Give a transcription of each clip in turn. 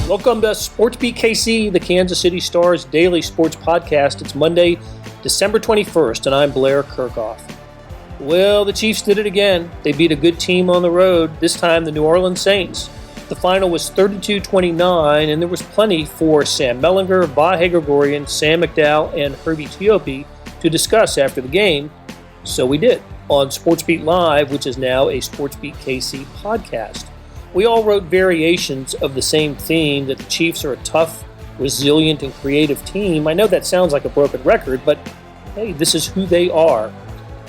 Welcome to SportsBeat KC, the Kansas City Star's daily sports podcast. It's Monday, December 21st, and I'm Blair Kerkhoff. Well, the Chiefs did it again. They beat a good team on the road, this time the New Orleans Saints. The final was 32-29, and there was plenty for Sam Mellinger, Vahe Gregorian, Sam McDowell, and Herbie Teope to discuss after the game. So we did on SportsBeat Live, which is now a SportsBeat KC podcast. We all wrote variations of the same theme, that the Chiefs are a tough, resilient, and creative team. I know that sounds like a broken record, but hey, this is who they are.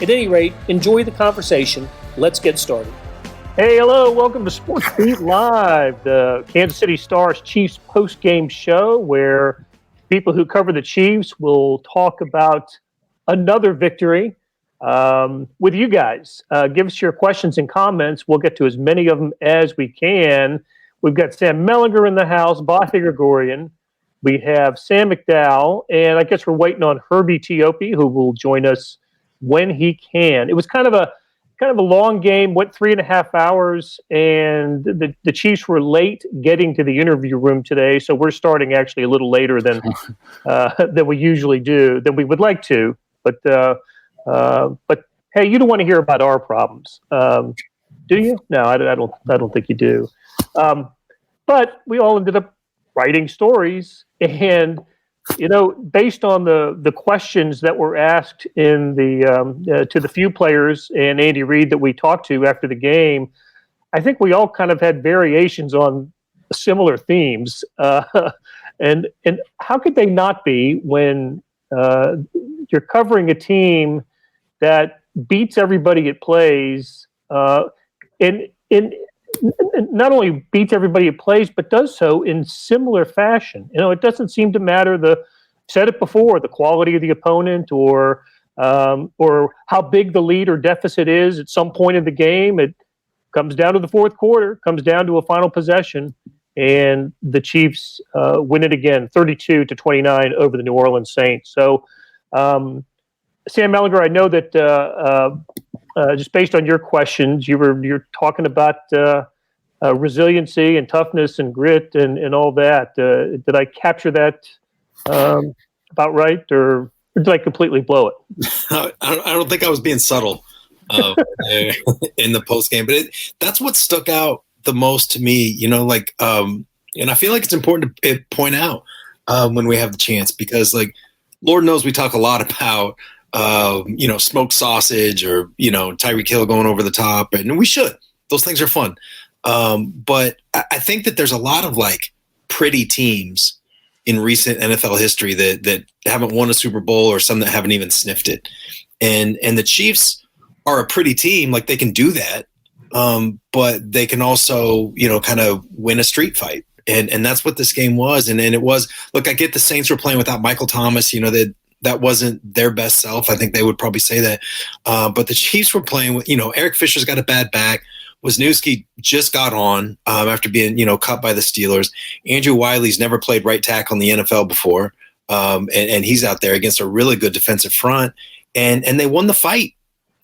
At any rate, enjoy the conversation. Let's get started. Hey, hello, welcome to SportsBeat Live, the Kansas City Stars Chiefs post-game show where people who cover the Chiefs will talk about another victory with you guys. Give us your questions and comments. We'll get to as many of them as we can. We've got Sam Mellinger in the house, Vahe Gregorian. We have Sam McDowell, and I guess we're waiting on Herbie Teope, who will join us when he can. It was kind of a long game, went 3.5 hours, and the Chiefs were late getting to the interview room today, so we're starting actually a little later than we usually do, than we would like to. But hey, you don't want to hear about our problems, do you? No, I don't think you do. But we all ended up writing stories, and based on the questions that were asked in to the few players and Andy Reid that we talked to after the game, I think we all kind of had variations on similar themes. And how could they not be when you're covering a team that beats everybody it plays, and not only beats everybody it plays, but does so in similar fashion. It doesn't seem to matter said it before, the quality of the opponent or how big the lead or deficit is at some point in the game. It comes down to the fourth quarter, comes down to a final possession, and the Chiefs win it again, 32-29 over the New Orleans Saints. So, Sam Mellinger, I know that just based on your questions, you're talking about resiliency and toughness and grit and all that. Did I capture that about right, or did I completely blow it? I don't think I was being subtle in the post game, but that's what stuck out the most to me. And I feel like it's important to point out when we have the chance, because Lord knows we talk a lot about smoked sausage or Tyreek Hill going over the top, and we should. Those things are fun. But I think that there's a lot of pretty teams in recent NFL history that haven't won a Super Bowl, or some that haven't even sniffed it. And the Chiefs are a pretty team. They can do that. But they can also, kind of win a street fight. And that's what this game was. And it was, look, I get the Saints were playing without Michael Thomas, that wasn't their best self. I think they would probably say that. But the Chiefs were playing with, Eric Fisher's got a bad back. Wisniewski just got on after being, cut by the Steelers. Andrew Wiley's never played right tackle in the NFL before. And he's out there against a really good defensive front. And they won the fight.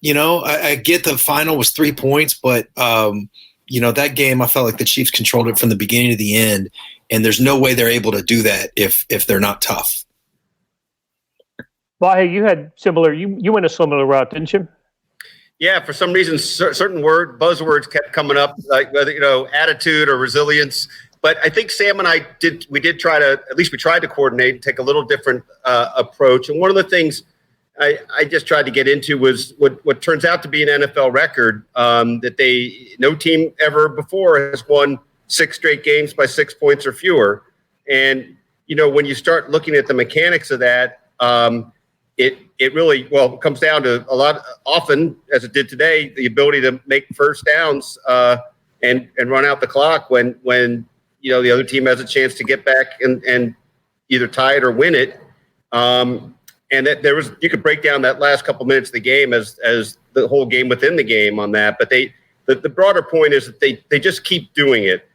I get the final was 3 points, but, that game, I felt like the Chiefs controlled it from the beginning to the end. And there's no way they're able to do that if they're not tough. Vahe, you had similar. You went a similar route, didn't you? Yeah, for some reason, certain buzzwords kept coming up, like whether attitude or resilience. But I think Sam and I did try to coordinate and take a little different approach. And one of the things I just tried to get into was what turns out to be an NFL record, that no team ever before has won 6 straight games by 6 points or fewer. And when you start looking at the mechanics of that. It really comes down to often, as it did today, the ability to make first downs and run out the clock when the other team has a chance to get back and either tie it or win it. And that you could break down that last couple minutes of the game as the whole game within the game on that. But the broader point is that they just keep doing it.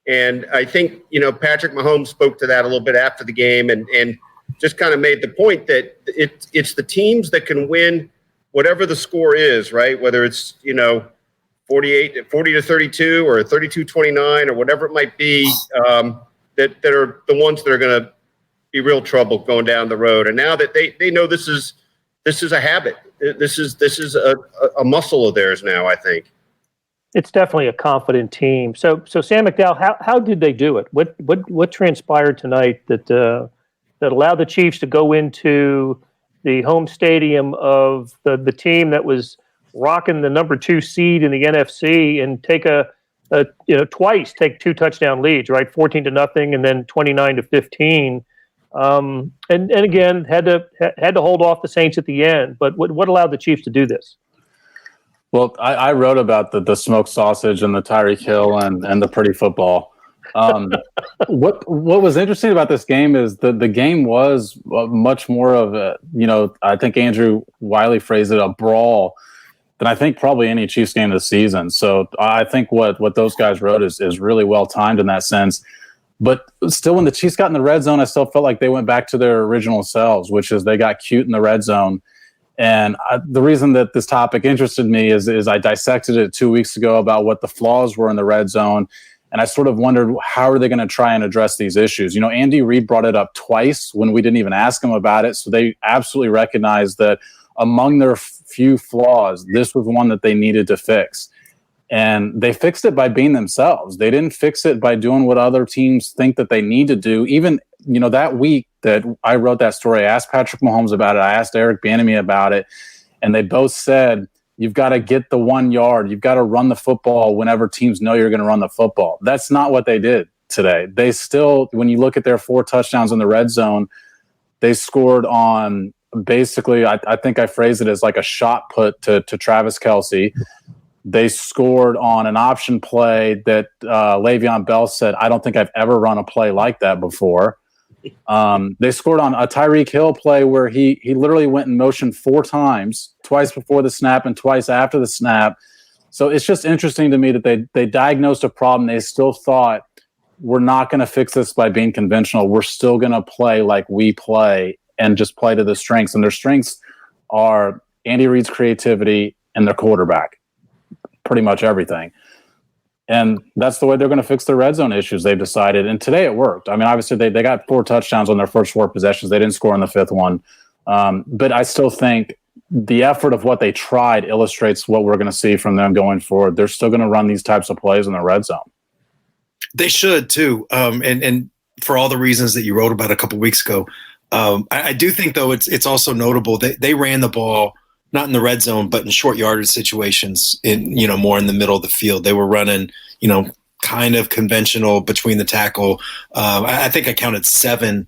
And I think Patrick Mahomes spoke to that a little bit after the game and just kind of made the point that it's the teams that can win whatever the score is, right? Whether it's, 40-32 or 32-29 or whatever it might be. that are the ones that are going to be real trouble going down the road. And now that they know this is a habit, this is a muscle of theirs now, I think. It's definitely a confident team. So Sam McDowell, how did they do it? What transpired tonight that allowed the Chiefs to go into the home stadium of the team that was rocking the number 2 seed in the NFC and take twice take 2 touchdown leads, right? 14-0 and then 29-15. And again had to hold off the Saints at the end. But what allowed the Chiefs to do this? Well, I wrote about the smoked sausage and the Tyreek Hill and the pretty football. What was interesting about this game is the game was much more of a, I think Andrew Wiley phrased it, a brawl than I think probably any Chiefs game this season. So I think what those guys wrote is really well timed in that sense. But still, when the Chiefs got in the red zone, I still felt like they went back to their original selves, which is they got cute in the red zone. And the reason that this topic interested me is I dissected it 2 weeks ago about what the flaws were in the red zone. And I sort of wondered, how are they going to try and address these issues? Andy Reid brought it up twice when we didn't even ask him about it. So they absolutely recognized that among their few flaws, this was one that they needed to fix. And they fixed it by being themselves. They didn't fix it by doing what other teams think that they need to do. Even, that week that I wrote that story, I asked Patrick Mahomes about it. I asked Eric Bieniemy about it. And they both said, you've got to get the 1 yard. You've got to run the football whenever teams know you're going to run the football. That's not what they did today. They still, when you look at their 4 touchdowns in the red zone, they scored on basically, I think I phrased it as like a shot put to Travis Kelce. They scored on an option play that Le'Veon Bell said, I don't think I've ever run a play like that before. They scored on a Tyreek Hill play where he literally went in motion 4 times, twice before the snap and twice after the snap. So it's just interesting to me that they diagnosed a problem. They still thought, we're not going to fix this by being conventional. We're still going to play like we play and just play to the strengths. And their strengths are Andy Reid's creativity and their quarterback, pretty much everything. And that's the way they're going to fix their red zone issues, they've decided. And today it worked. I mean, obviously, they got 4 touchdowns on their first 4 possessions. They didn't score on the 5th one. But I still think the effort of what they tried illustrates what we're going to see from them going forward. They're still going to run these types of plays in the red zone. They should, too. And for all the reasons that you wrote about a couple weeks ago, I do think, though, it's also notable that they ran the ball not in the red zone, but in short yardage situations, more in the middle of the field. They were running, kind of conventional between the tackle. I think I counted 7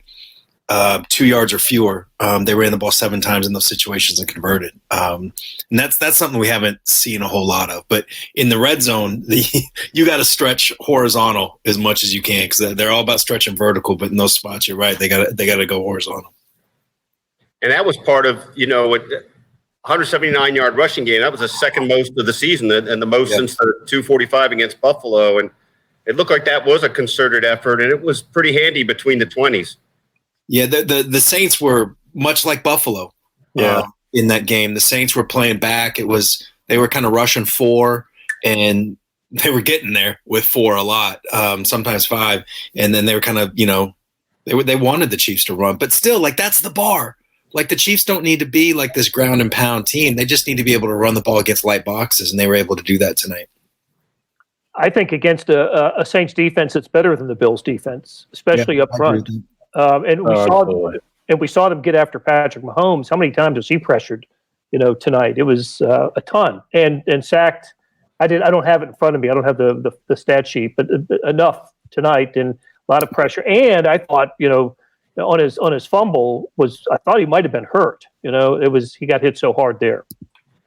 2 yards or fewer. They ran the ball 7 times in those situations and converted. And that's something we haven't seen a whole lot of. But in the red zone, you got to stretch horizontal as much as you can, because they're all about stretching vertical. But in those spots, you're right, they got to go horizontal. And that was part of 179-yard rushing game. That was the second most of the season and the most since the 245 against Buffalo. And it looked like that was a concerted effort, and it was pretty handy between the 20s. Yeah, the Saints were much like Buffalo in that game. The Saints were playing back. They were kind of rushing 4, and they were getting there with 4 a lot, sometimes 5. And then they were kind of, they wanted the Chiefs to run. But still, that's the bar. The Chiefs don't need to be like this ground and pound team. They just need to be able to run the ball against light boxes, and they were able to do that tonight. I think against a Saints defense that's better than the Bills defense, especially up front. And we saw them get after Patrick Mahomes. How many times was he pressured, tonight? It was a ton and sacked. I don't have it in front of me. I don't have the stat sheet, but enough tonight and a lot of pressure. And I thought, on his fumble I thought he might have been hurt. He got hit so hard there.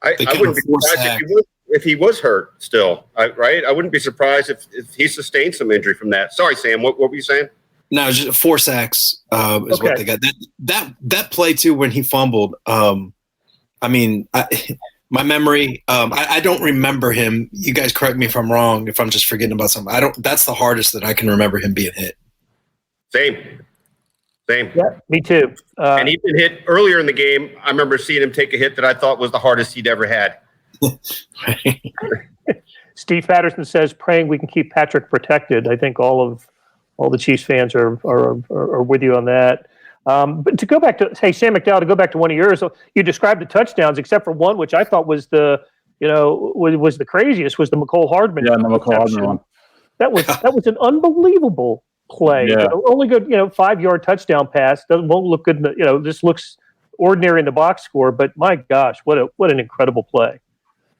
I wouldn't be surprised if he was hurt still, right? I wouldn't be surprised if he sustained some injury from that. Sorry, Sam, what were you saying? No, it was just 4 sacks is what they got. That play too, when he fumbled. My memory, I don't remember him. You guys correct me if I'm wrong, if I'm just forgetting about something. That's the hardest that I can remember him being hit. Same. Yeah, me too. And he'd been hit earlier in the game. I remember seeing him take a hit that I thought was the hardest he'd ever had. Steve Patterson says, praying we can keep Patrick protected. I think all of all the Chiefs fans are with you on that. But to go back to, hey, Sam McDowell, to go back to one of yours, you described the touchdowns, except for one, which I thought was the craziest, was the McCole Hardman. Yeah, the McCole Hardman one. That was an unbelievable play. Yeah. Only good, 5-yard touchdown pass. Won't look good. This looks ordinary in the box score, but my gosh, what an incredible play.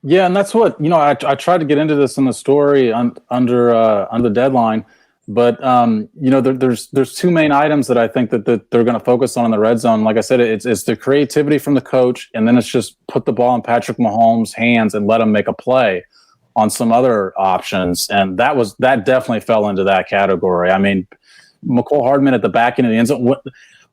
Yeah, and that's what I tried to get into this in the story under the deadline, but there's two main items that I think that they're going to focus on in the red zone. Like I said, it's the creativity from the coach, and then it's just put the ball in Patrick Mahomes' hands and let him make a play on some other options, and that definitely fell into that category. I mean, McCole Hardman at the back end of the end zone.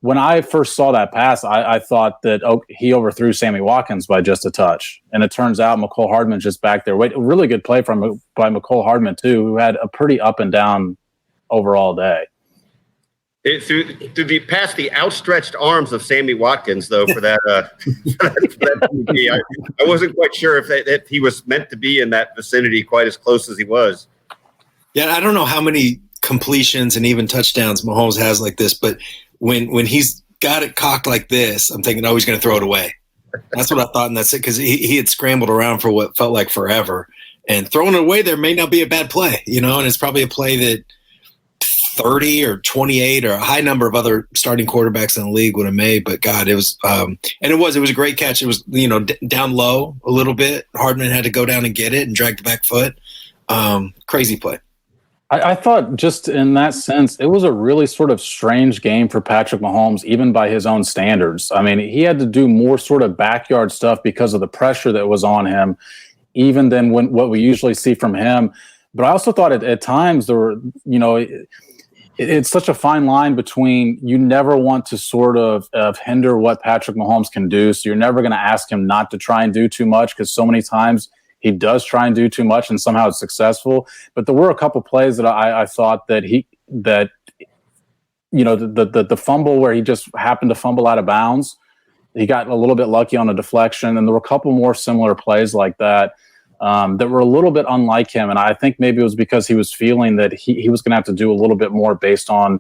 When I first saw that pass, I thought that he overthrew Sammy Watkins by just a touch, and it turns out McCole Hardman's just back there. A really good play by McCole Hardman too, who had a pretty up and down overall day. Through past the outstretched arms of Sammy Watkins, though, for that, I wasn't quite sure if he was meant to be in that vicinity quite as close as he was. Yeah, I don't know how many completions and even touchdowns Mahomes has like this, but when he's got it cocked like this, I'm thinking, he's going to throw it away. That's what I thought, and that's it, because he had scrambled around for what felt like forever, and throwing it away there may not be a bad play, and it's probably a play that 30 or 28 or a high number of other starting quarterbacks in the league would have made. But God, it was it was a great catch. It was down low a little bit. Hardman had to go down and get it and drag the back foot. Crazy play. I thought, just in that sense, it was a really sort of strange game for Patrick Mahomes, even by his own standards. I mean, he had to do more sort of backyard stuff because of the pressure that was on him, even than what we usually see from him. But I also thought at times there were, it's such a fine line between, you never want to sort of hinder what Patrick Mahomes can do. So you're never going to ask him not to try and do too much, because so many times he does try and do too much and somehow it's successful. But there were a couple plays that I thought that the fumble where he just happened to fumble out of bounds, he got a little bit lucky on a deflection. And there were a couple more similar plays like that that were a little bit unlike him. And I think maybe it was because he was feeling that he was going to have to do a little bit more based on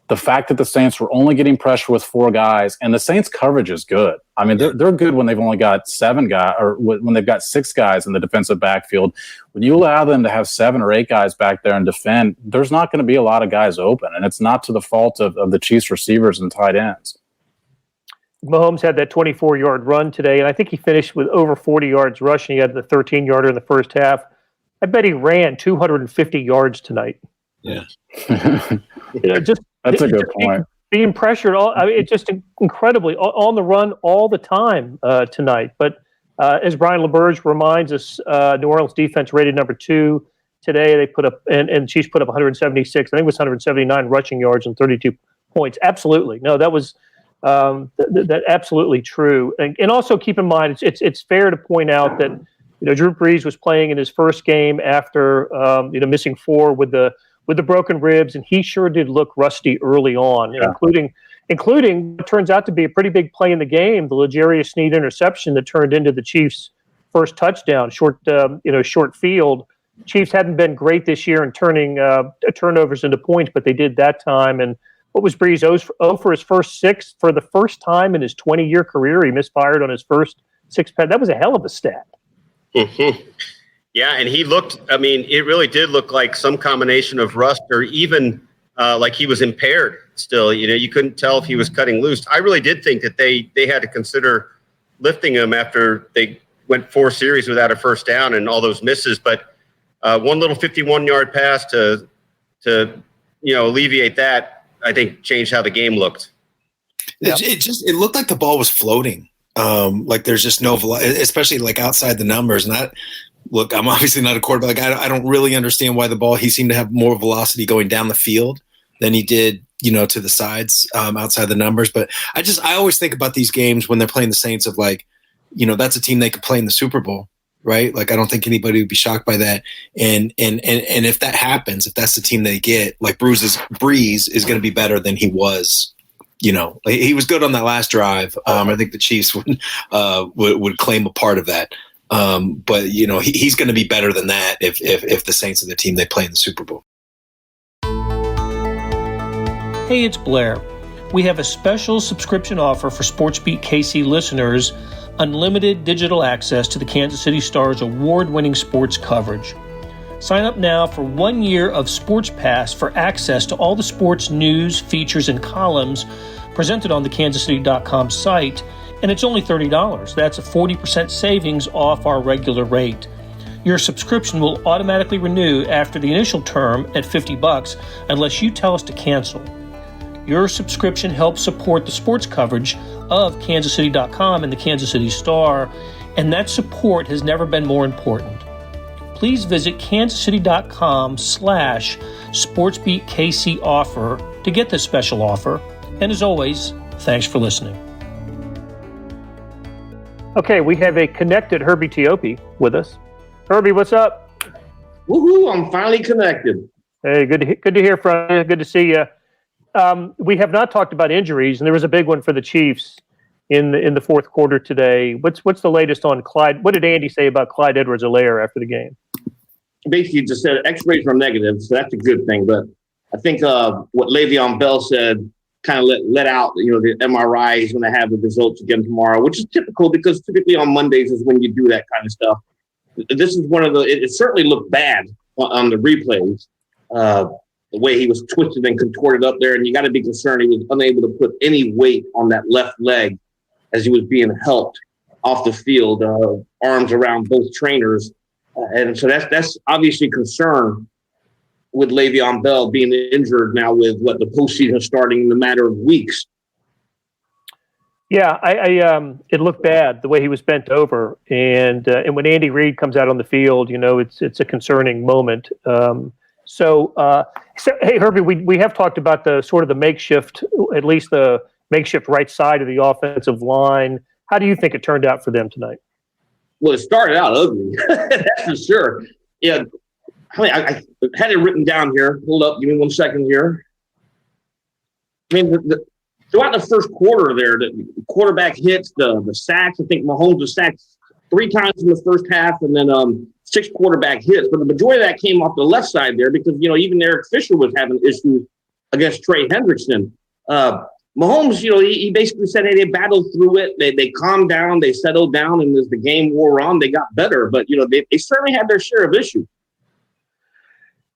the fact that the Saints were only getting pressure with 4 guys, and the Saints coverage is good. I mean, they're good when they've only got 7 guys, or when they've got 6 guys in the defensive backfield. When you allow them to have 7 or 8 guys back there and defend, there's not going to be a lot of guys open, and it's not to the fault of the Chiefs receivers and tight ends. Mahomes had that 24-yard run today, and I think he finished with over 40 yards rushing. He had the 13-yarder in the first half. I bet he ran 250 yards tonight. Yeah. That's a good point. Being pressured, it's just incredibly on the run all the time tonight. But as Brian LaBerge reminds us, New Orleans defense rated number 2 today. They put up, and Chiefs put up 176. I think it was 179 rushing yards and 32 points. Absolutely, no, that was that absolutely true. And also keep in mind, it's fair to point out that Drew Brees was playing in his first game after missing 4 with the broken ribs, and he sure did look rusty early on, including what turns out to be a pretty big play in the game, the L'Jarius Sneed interception that turned into the Chiefs' first touchdown, short field. Chiefs hadn't been great this year in turning turnovers into points, but they did that time. And what was Brees? 0 for his first 6 for the first time in his 20-year career. He misfired on his first 6 pad. That was a hell of a stat. Mm-hmm. Yeah, and he looked, it really did look like some combination of rust or even like he was impaired still. You couldn't tell if he was cutting loose. I really did think that they had to consider lifting him after they went 4 series without a first down and all those misses. But one little 51-yard pass to alleviate that, I think, changed how the game looked. It looked like the ball was floating. Like there's just no velocity, especially like outside the numbers. And look, I'm obviously not a quarterback. I don't really understand why he seemed to have more velocity going down the field than he did, to the sides outside the numbers. But I always think about these games when they're playing the Saints of like, that's a team they could play in the Super Bowl, right? Like I don't think anybody would be shocked by that. And if that happens, if that's the team they get, like Brees is going to be better than he was. He was good on that last drive. I think the Chiefs would claim a part of that. But he's going to be better than that if the Saints are the team they play in the Super Bowl. Hey, it's Blair. We have a special subscription offer for SportsBeat KC listeners, unlimited digital access to the Kansas City Star's award-winning sports coverage. Sign up now for 1 year of Sports Pass for access to all the sports news, features, and columns presented on the kansascity.com site, and it's only $30. That's a 40% savings off our regular rate. Your subscription will automatically renew after the initial term at $50 unless you tell us to cancel. Your subscription helps support the sports coverage of kansascity.com and the Kansas City Star, and that support has never been more important. Please visit kansascity.com/SportsBeatKC offer to get this special offer. And as always, thanks for listening. Okay, we have a connected Herbie Teope with us. Herbie, what's up? Woohoo! I'm finally connected. Hey, good to hear from you. Good to see you. We have not talked about injuries, and there was a big one for the Chiefs in the fourth quarter today. What's the latest on Clyde? What did Andy say about Clyde Edwards-Helaire after the game? Basically, just said X-rays were negative, so that's a good thing. But I think what Le'Veon Bell said kind of let out, the MRI is going to have the results again tomorrow, which is typical because typically on Mondays is when you do that kind of stuff. This is one of it certainly looked bad on the replays. The way he was twisted and contorted up there, and you got to be concerned he was unable to put any weight on that left leg as he was being helped off the field, arms around both trainers. And so that's obviously concern with Le'Veon Bell being injured now with the postseason starting in a matter of weeks. Yeah, it looked bad the way he was bent over, and when Andy Reid comes out on the field, it's a concerning moment. So, hey, Herbie, we have talked about the makeshift, at least the makeshift right side of the offensive line. How do you think it turned out for them tonight? Well, it started out ugly, that's for sure. Yeah, I had it written down here. Hold up, give me 1 second here. I mean, throughout the first quarter there, the quarterback hits, the sacks. I think Mahomes was sacked 3 times in the first half, and then 6 quarterback hits, but the majority of that came off the left side there because, even Eric Fisher was having issues against Trey Hendrickson. Mahomes, he basically said, hey, they battled through it. They calmed down, they settled down, and as the game wore on, they got better. But, they certainly had their share of issues.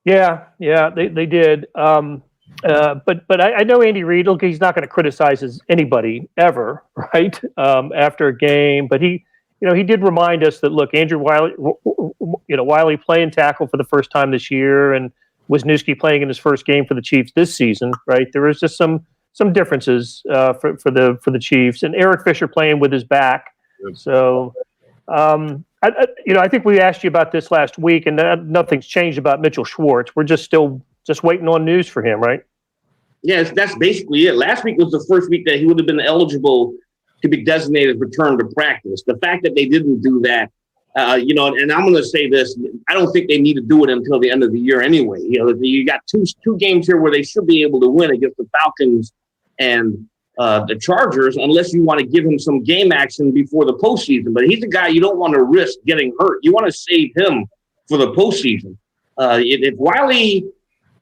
Yeah, they did. But I know Andy Reid, he's not going to criticize anybody ever, right, after a game, but he did remind us that, look, Andrew Wiley playing tackle for the first time this year, and Wisniewski playing in his first game for the Chiefs this season, right? There was just some differences for the Chiefs, and Eric Fisher playing with his back. So, I think we asked you about this last week, and nothing's changed about Mitchell Schwartz. We're just waiting on news for him, right? Yes, that's basically it. Last week was the first week that he would have been eligible to be designated return to practice. The fact that they didn't do that, and I'm going to say this, I don't think they need to do it until the end of the year anyway. You got two games here where they should be able to win against the Falcons and the Chargers, unless you want to give him some game action before the postseason. But he's a guy you don't want to risk getting hurt. You want to save him for the postseason. If Wiley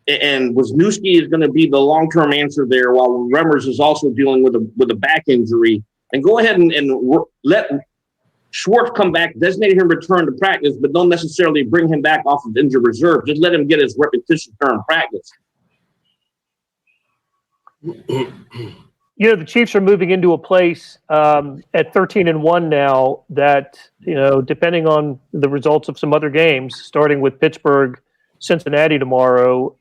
and Wisniewski is going to be the long-term answer there, while Remmers is also dealing with a back injury, and go ahead and let Schwartz come back, designate him return to practice, but don't necessarily bring him back off of injured reserve. Just let him get his repetition during practice. The Chiefs are moving into a place at 13-1 now that, depending on the results of some other games, starting with Pittsburgh, Cincinnati tomorrow,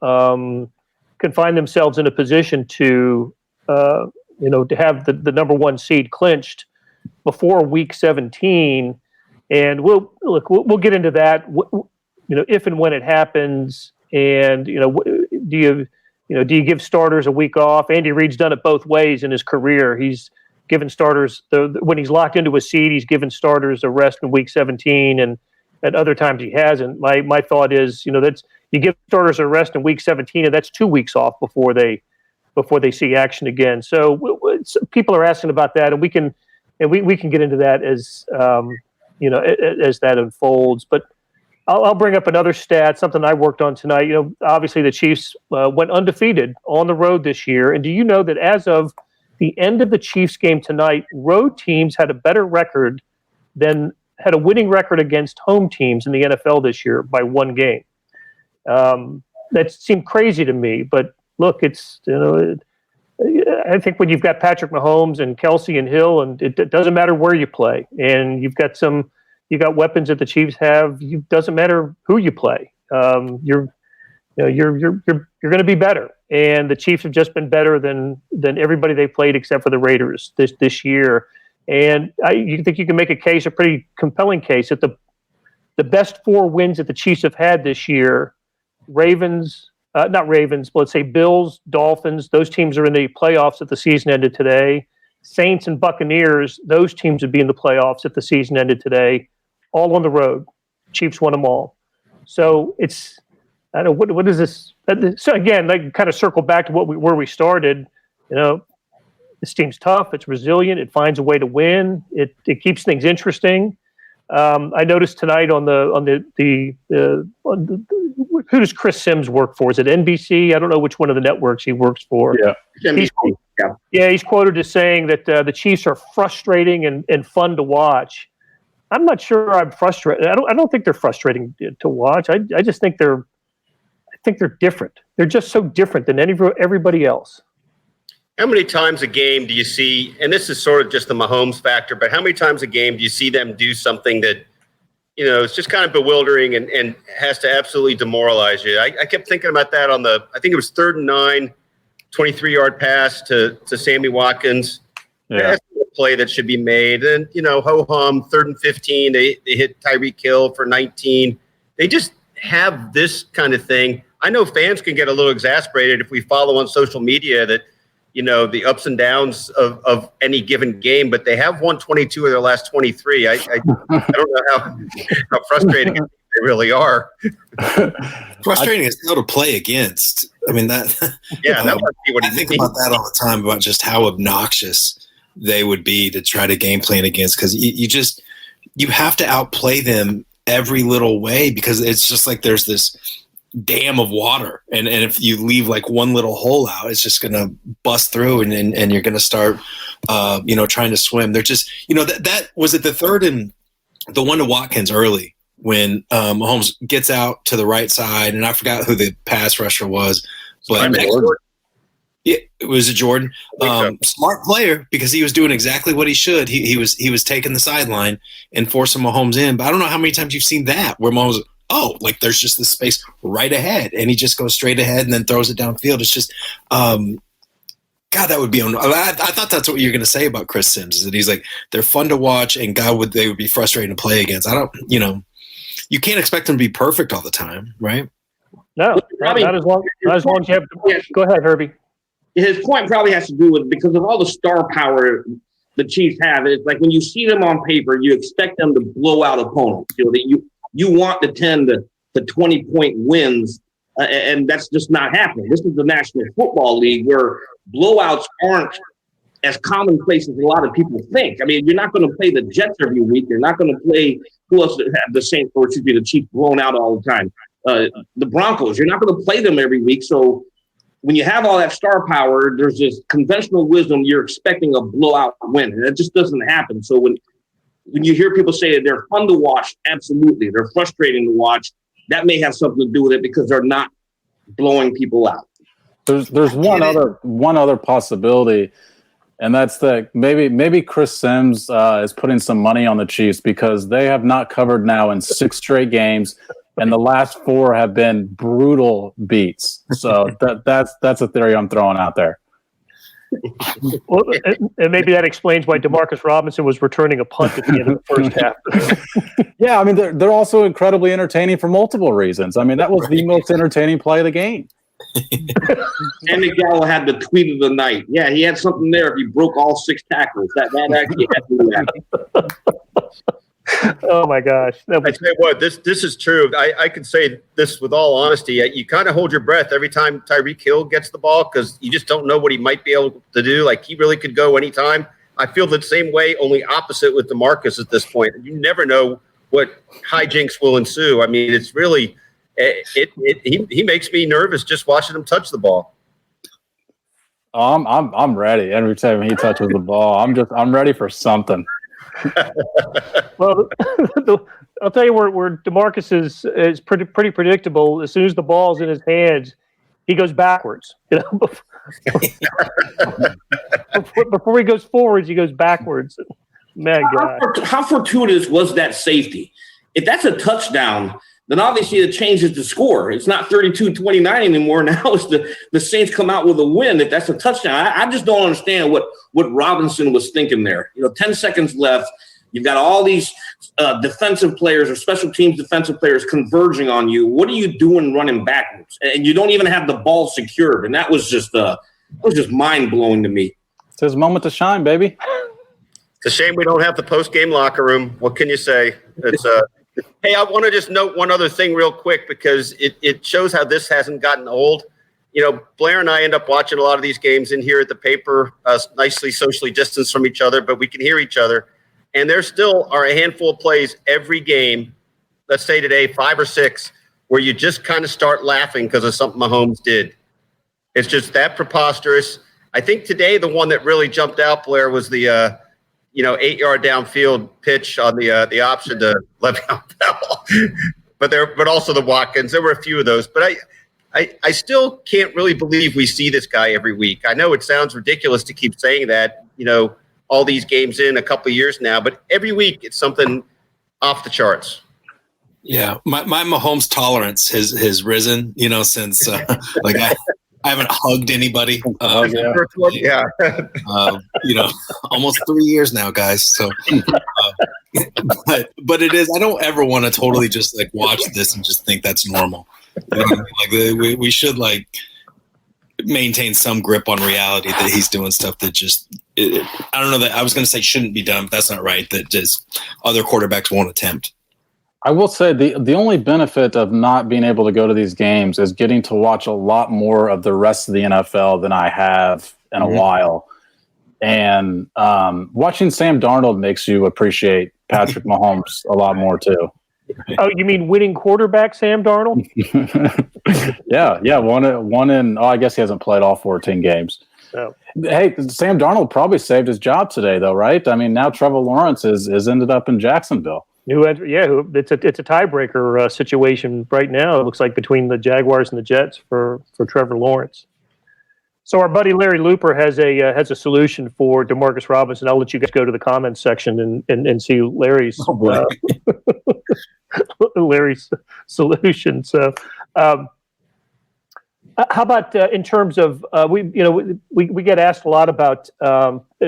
can find themselves in a position to have the number 1 seed clinched before week 17. And we'll get into that, if and when it happens. And, do you give starters a week off? Andy Reid's done it both ways in his career. He's given starters, when he's locked into a seed, he's given starters a rest in week 17, and at other times he hasn't. My thought is, that's, you give starters a rest in week 17, and that's 2 weeks off before they see action again. So people are asking about that, and we can get into that as as that unfolds. But I'll bring up another stat, something I worked on tonight. Obviously the Chiefs went undefeated on the road this year. And do you know that as of the end of the Chiefs game tonight, road teams had a better record had a winning record against home teams in the NFL this year by one game? That seemed crazy to me, but look, it's, I think when you've got Patrick Mahomes and Kelsey and Hill, and it doesn't matter where you play, and you got weapons that the Chiefs have. It doesn't matter who you play. You're going to be better, and the Chiefs have just been better than everybody they played except for the Raiders this year. And you think you can make a pretty compelling case that the best 4 wins that the Chiefs have had this year, not Ravens, but let's say Bills, Dolphins, those teams are in the playoffs if the season ended today. Saints and Buccaneers, those teams would be in the playoffs if the season ended today, all on the road. Chiefs won them all. So I don't know, what is this? So again, like kind of circle back to where we started. This team's tough. It's resilient. It finds a way to win. It keeps things interesting. I noticed tonight on the who does Chris Sims work for? Is it NBC? I don't know which one of the networks he works for. Yeah. He's quoted as saying that the Chiefs are frustrating and fun to watch. I'm not sure I'm frustrated. I don't think they're frustrating to watch. I just think they're different. They're just so different than everybody else. How many times a game do you see, and this is sort of just the Mahomes factor, but how many times a game do you see them do something that, it's just kind of bewildering and has to absolutely demoralize you? I kept thinking about that I think it was 3rd and 9, 23-yard pass to Sammy Watkins. Yeah. That's a play that should be made. And, ho-hum, 3rd and 15, they hit Tyreek Hill for 19. They just have this kind of thing. I know fans can get a little exasperated if we follow on social media that, the ups and downs of any given game, but they have won 22 of their last 23. I don't know how frustrating they really are. Frustrating is still to play against. I mean, that. Yeah, that must be what I think about that all the time, about just how obnoxious they would be to try to game plan against, because you have to outplay them every little way, because it's just like there's this dam of water, and if you leave like one little hole out, it's just going to bust through, and you're going to start trying to swim. They're just that was it, the third and the one to Watkins early when Mahomes gets out to the right side, and I forgot who the pass rusher was, but it was a Jordan. Smart player, because he was doing exactly what he should. He was taking the sideline and forcing Mahomes in. But I don't know how many times you've seen that where Mahomes, there's just this space right ahead, and he just goes straight ahead and then throws it downfield. It's just, God, that would be. I thought that's what you're going to say about Chris Sims, is that he's like, they're fun to watch, and God, they would be frustrating to play against. You can't expect them to be perfect all the time, right? No, not as long as you have. Go ahead, Herbie. His point probably has to do with, because of all the star power the Chiefs have. It's like when you see them on paper, you expect them to blow out opponents. You want the 10 to 20-point wins, and that's just not happening. This is the National Football League, where blowouts aren't as commonplace as a lot of people think. I mean, you're not going to play the Jets every week. You're not going to play who else have the Saints, or should be the Chiefs blown out all the time. The Broncos, you're not going to play them every week. So when you have all that star power, there's this conventional wisdom, you're expecting a blowout win, and that just doesn't happen. So when you hear people say that they're fun to watch, absolutely. They're frustrating to watch. That may have something to do with it, because they're not blowing people out. There's one other possibility, and that's that maybe Chris Sims is putting some money on the Chiefs, because they have not covered now in 6 straight games, and the last 4 have been brutal beats. So that's a theory I'm throwing out there. Well, and maybe that explains why Demarcus Robinson was returning a punt at the end of the first half. Yeah, I mean, they're also incredibly entertaining for multiple reasons. I mean, that was the most entertaining play of the game. And McDowell had the tweet of the night. Yeah, he had something there if he broke all 6 tackles. That actually had to happen. Oh my gosh! I tell you what, this is true. I can say this with all honesty. You kind of hold your breath every time Tyreek Hill gets the ball, because you just don't know what he might be able to do. Like, he really could go anytime. I feel the same way, only opposite with DeMarcus at this point. You never know what hijinks will ensue. I mean, it's really he makes me nervous just watching him touch the ball. I'm ready every time he touches the ball. I'm ready for something. Well, I'll tell you where DeMarcus is pretty predictable. As soon as the ball's in his hands, he goes backwards. Before he goes forwards, he goes backwards. Man, how fortuitous was that safety? If that's a touchdown, then obviously it changes the score. It's not 32-29 anymore. Now it's the Saints come out with a win. If that's a touchdown, I just don't understand what Robinson was thinking there. 10 seconds left. You've got all these defensive players or special teams defensive players converging on you. What are you doing running backwards? And you don't even have the ball secured. And that was just mind blowing to me. It's his moment to shine, baby. It's a shame we don't have the post-game locker room. What can you say? It's Hey, I want to just note one other thing real quick because it shows how this hasn't gotten old. Blair and I end up watching a lot of these games in here at the paper, nicely socially distanced from each other, but we can hear each other. And there still are a handful of plays every game, let's say today, 5 or 6, where you just kind of start laughing because of something Mahomes did. It's just that preposterous. I think today the one that really jumped out, Blair, was the 8-yard downfield pitch on the option to Le'Veon Bell, but also the Watkins. There were a few of those, but I still can't really believe we see this guy every week. I know it sounds ridiculous to keep saying that, all these games in a couple of years now, but every week it's something off the charts. Yeah, my Mahomes tolerance has risen, since I haven't hugged anybody. Yeah. Almost 3 years now, guys. So, but it is. I don't ever want to totally just watch this and just think that's normal. We should maintain some grip on reality that he's doing stuff that just. I don't know that I was going to say shouldn't be done, but that's not right. That just other quarterbacks won't attempt. I will say the only benefit of not being able to go to these games is getting to watch a lot more of the rest of the NFL than I have in a while. And watching Sam Darnold makes you appreciate Patrick Mahomes a lot more too. Oh, you mean winning quarterback Sam Darnold? Yeah. One in. I guess he hasn't played all 14 games. Oh. Hey, Sam Darnold probably saved his job today, though, right? I mean, now Trevor Lawrence is ended up in Jacksonville. It's a tiebreaker situation right now. It looks like between the Jaguars and the Jets for Trevor Lawrence. So our buddy Larry Looper has a solution for DeMarcus Robinson. I'll let you guys go to the comments section and see Larry's Larry's solution. So, how about in terms of we get asked a lot about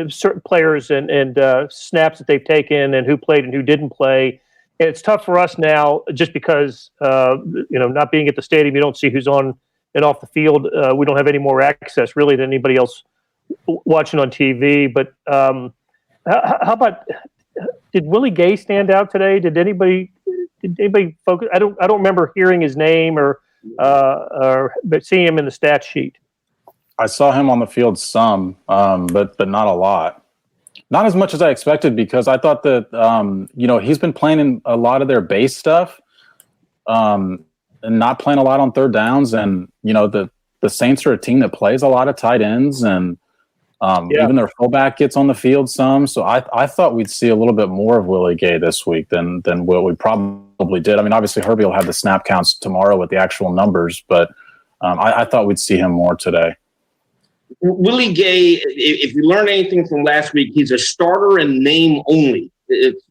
certain players and snaps that they've taken and who played and who didn't play. And it's tough for us now just because not being at the stadium, you don't see who's on and off the field. We don't have any more access really than anybody else watching on TV. But how about did Willie Gay stand out today? Did anybody focus? I don't remember hearing his name or but seeing him in the stat sheet. I saw him on the field some, but not a lot. Not as much as I expected because I thought that he's been playing in a lot of their base stuff, and not playing a lot on third downs. And the Saints are a team that plays a lot of tight ends, and even their fullback gets on the field some. So I thought we'd see a little bit more of Willie Gay this week than what we probably did. I mean, obviously Herbie will have the snap counts tomorrow with the actual numbers, but I thought we'd see him more today. Willie Gay, if you learn anything from last week, he's a starter in name only. It's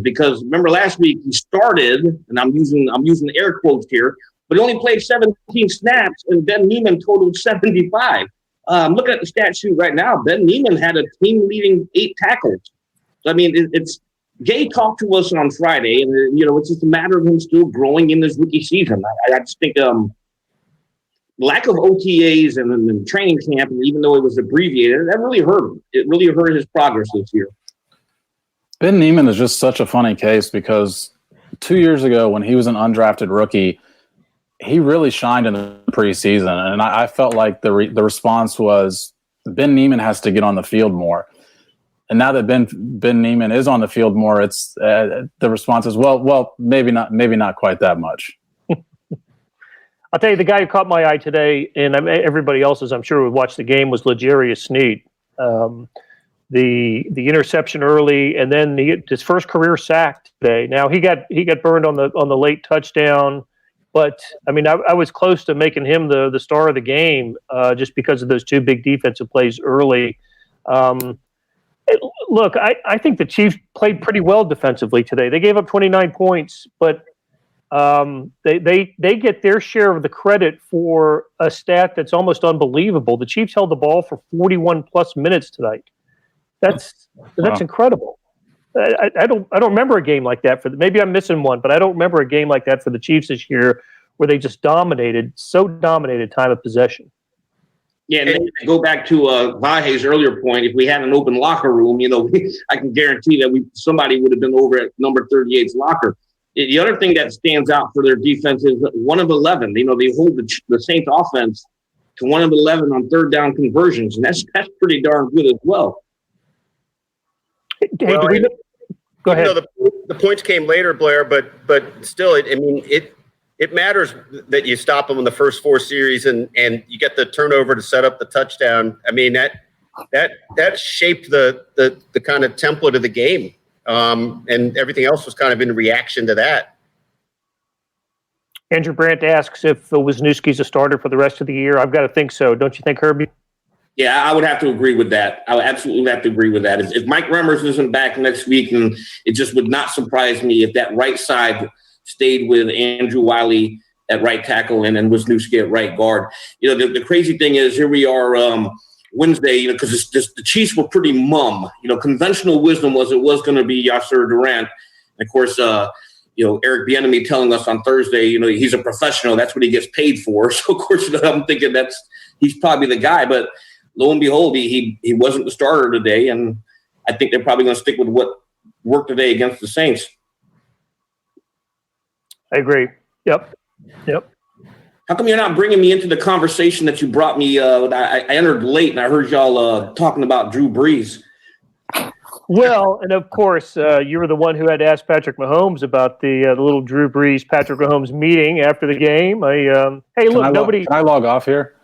because remember last week he started, and I'm using air quotes here, but he only played 17 snaps, and Ben Neiman totaled 75. Looking at the stat sheet right now, Ben Neiman had a team-leading 8 tackles. So, I mean, it's Gay talked to us on Friday, and it's just a matter of him still growing in this rookie season. I just think lack of OTAs and training camp, and even though it was abbreviated, that really hurt him. It really hurt his progress this year. Ben Neiman is just such a funny case because 2 years ago when he was an undrafted rookie, he really shined in the preseason. And I felt like the response was Ben Neiman has to get on the field more. now that Ben Neiman is on the field more, it's the response is well, maybe not quite that much. I'll tell you, the guy who caught my eye today, and everybody else's, I'm sure, who watched the game, was L'Jarius Sneed. The interception early, and then his first career sack today. Now he got burned on the late touchdown, but I mean, I was close to making him the star of the game just because of those two big defensive plays early. Look, I think the Chiefs played pretty well defensively today. They gave up 29 points, but they get their share of the credit for a stat that's almost unbelievable. The Chiefs held the ball for 41 plus minutes tonight. That's incredible. I don't remember a game like that maybe I'm missing one, but I don't remember a game like that for the Chiefs this year where they just dominated time of possession. Yeah, and then go back to Vahe's earlier point. If we had an open locker room, I can guarantee that somebody would have been over at number 38's locker. The other thing that stands out for their defense is 1 of 11. They hold the Saints offense to 1 of 11 on third down conversions, and that's pretty darn good as well. Go ahead. The points came later, Blair, but still, it matters that you stop them in the first 4 series and you get the turnover to set up the touchdown. I mean, that shaped the kind of template of the game, and everything else was kind of in reaction to that. Andrew Brandt asks if Wisniewski's a starter for the rest of the year. I've got to think so. Don't you think, Herbie? Yeah, I would have to agree with that. I would absolutely have to agree with that. If Mike Remmers isn't back next week, and it just would not surprise me if that right side stayed with Andrew Wiley at right tackle and Wisniewski at right guard. The crazy thing is, here we are Wednesday, because the Chiefs were pretty mum. Conventional wisdom was it was going to be Yasser Durant. And of course, Eric Bieniemy telling us on Thursday, he's a professional. That's what he gets paid for. So, of course, I'm thinking he's probably the guy. But lo and behold, he wasn't the starter today, and I think they're probably going to stick with what worked today against the Saints. I agree. Yep. How come you're not bringing me into the conversation that you brought me? I entered late, and I heard y'all talking about Drew Brees. Well, and of course, you were the one who had asked Patrick Mahomes about the little Drew Brees Patrick Mahomes meeting after the game. Can I log off here?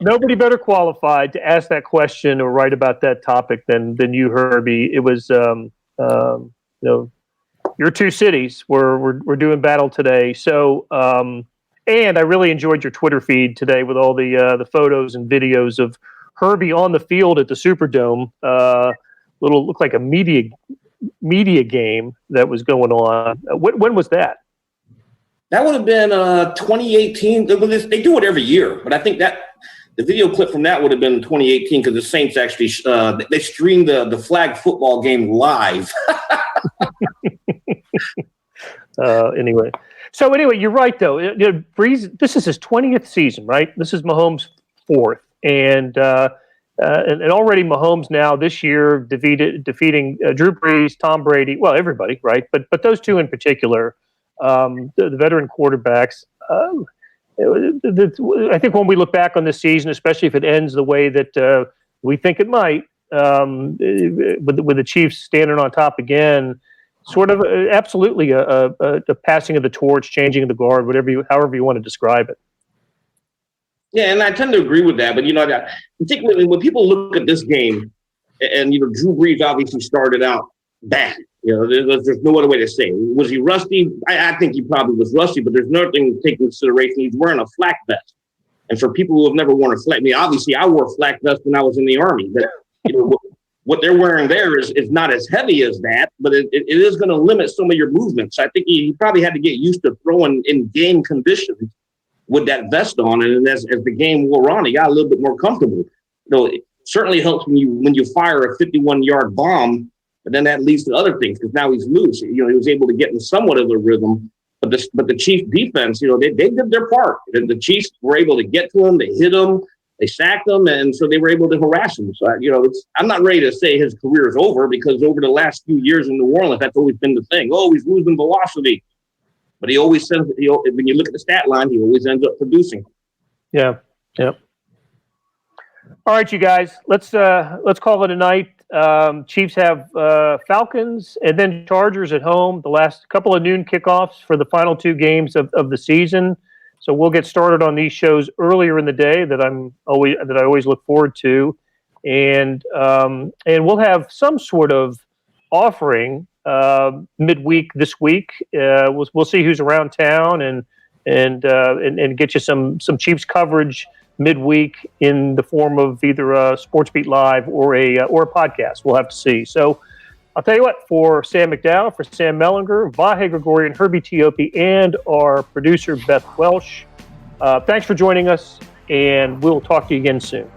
Nobody better qualified to ask that question or write about that topic than you, Herbie. It was, your two cities were doing battle today. So, and I really enjoyed your Twitter feed today with all the photos and videos of Herbie on the field at the Superdome. Looked like a media game that was going on. When was that? That would have been 2018. They do it every year, but I think that the video clip from that would have been 2018 because the Saints actually they streamed the flag football game live. Anyway, you're right though. Brees, this is his 20th season, right? This is Mahomes' 4th, and already Mahomes now this year defeating Drew Brees, Tom Brady, well, everybody, right? But those two in particular. The veteran quarterbacks. I think when we look back on this season, especially if it ends the way that we think it might, with the Chiefs standing on top again, sort of absolutely a passing of the torch, changing of the guard, however you want to describe it. Yeah, and I tend to agree with that. But particularly when people look at this game, and Drew Brees obviously started out bad. There's no other way to say it. Was he rusty? I think he probably was rusty, but there's another thing to take into consideration. He's wearing a flak vest. And for people who have never worn a flak, obviously I wore a flak vest when I was in the Army. But what they're wearing there is not as heavy as that, but it is going to limit some of your movements. I think he probably had to get used to throwing in game conditions with that vest on. And as the game wore on, he got a little bit more comfortable. It certainly helps when you fire a 51-yard bomb. But then that leads to other things because now he's loose. He was able to get in somewhat of a rhythm. But the Chiefs defense, they did their part. The Chiefs were able to get to him. They hit him. They sacked him. And so they were able to harass him. So, I'm not ready to say his career is over because over the last few years in New Orleans, that's always been the thing. Oh, he's losing velocity. But he always says, when you look at the stat line, he always ends up producing. Yeah. Yep. All right, you guys, let's call it a night. Chiefs have Falcons and then Chargers at home. The last couple of noon kickoffs for the final two games of the season. So we'll get started on these shows earlier in the day that I always look forward to, and we'll have some sort of offering midweek this week. We'll see who's around town and get you some Chiefs coverage midweek in the form of either a SportsBeat Live or a podcast. We'll have to see. So I'll tell you what, for Sam McDowell, for Sam Mellinger, Vahe Gregorian, Herbie Teope, and our producer, Beth Welsh, thanks for joining us, and we'll talk to you again soon.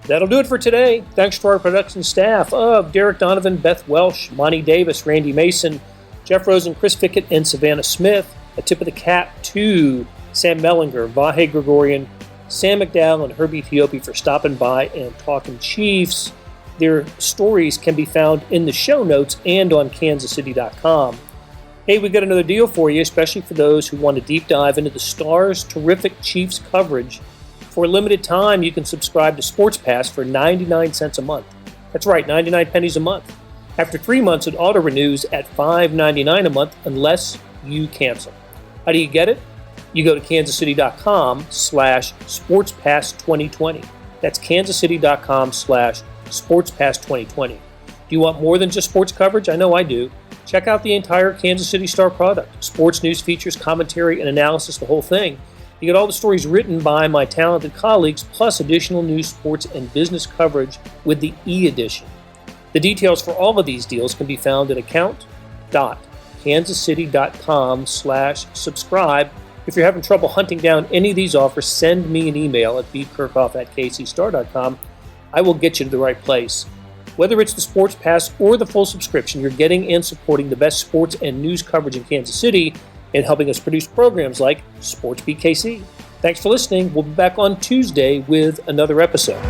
That'll do it for today. Thanks to our production staff of Derek Donovan, Beth Welsh, Monty Davis, Randy Mason, Jeff Rosen, Chris Fickett, and Savannah Smith. A tip of the cap to Sam Mellinger, Vahe Gregorian, Sam McDowell, and Herbie Teope for stopping by and talking Chiefs. Their stories can be found in the show notes and on kansascity.com. Hey, we got another deal for you, especially for those who want to deep dive into the Stars' terrific Chiefs coverage. For a limited time, you can subscribe to Sports Pass for 99 cents a month. That's right, 99 pennies a month. After 3 months, it auto-renews at $5.99 a month unless you cancel. How do you get it? You go to kansascity.com/SportsPass2020. That's kansascity.com/SportsPass2020. Do you want more than just sports coverage? I know I do. Check out the entire Kansas City Star product. Sports news, features, commentary, and analysis, the whole thing. You get all the stories written by my talented colleagues, plus additional news, sports, and business coverage with the e-edition. The details for all of these deals can be found at account.kansascity.com/subscribe. If you're having trouble hunting down any of these offers, send me an email at bkerkhoff@kcstar.com. I will get you to the right place. Whether it's the Sports Pass or the full subscription, you're getting and supporting the best sports and news coverage in Kansas City and helping us produce programs like SportsBeat KC. Thanks for listening. We'll be back on Tuesday with another episode.